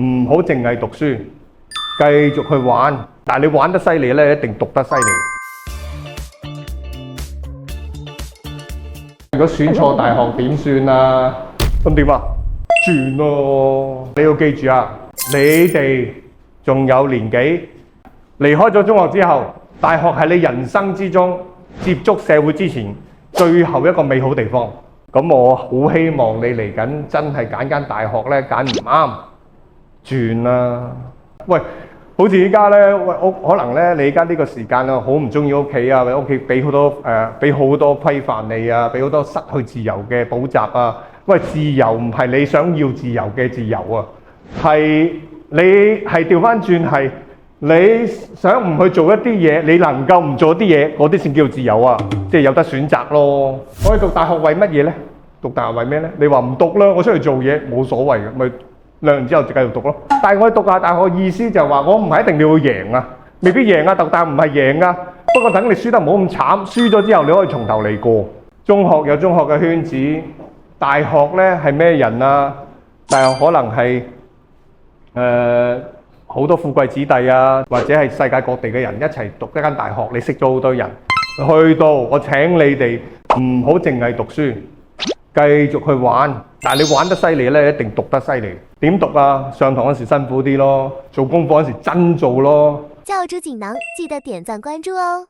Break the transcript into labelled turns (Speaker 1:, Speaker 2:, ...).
Speaker 1: 唔好淨係讀書，繼續去玩。但係你玩得犀利咧，一定讀得犀利。如果選錯大學點算啊？咁點啊？轉咯！你要記住啊，你哋仲有年紀，離開咗中學之後，大學係你人生之中接觸社會之前最後一個美好地方。咁我好希望你嚟緊真係揀間大學咧，揀唔啱轉啦。喂，好似依家咧，喂可能咧你而家呢個時間啊，好唔中意屋企啊，或者屋企俾好多規範你啊，俾好多失去自由嘅補習啊。喂，自由唔係你想要自由嘅自由啊，係你係調翻轉係你想唔去做一啲嘢，你能夠唔做啲嘢，嗰啲先叫自由啊，即係有得選擇咯。我哋讀大學為乜嘢咧？讀大學為咩咧？你話唔讀啦，我出去做嘢冇所謂嘅，咪兩年之後就繼續讀咯。但係我讀下大學意思就係話，我唔係一定你要贏啊，未必贏啊，讀大學唔係贏啊。不過等你輸得唔好咁慘，輸咗之後你可以從頭嚟過。中學有中學嘅圈子，大學咧係咩人啊？大學可能係好多富貴子弟啊，或者係世界各地嘅人一齊讀一間大學，你識咗好多人。去到我請你哋唔好淨係讀書，繼續去玩。但係你玩得犀利咧，一定讀得犀利。點讀啊？上堂嗰時辛苦啲咯，做功課嗰時真做咯。
Speaker 2: 教主錦囊，記得點讚關注哦。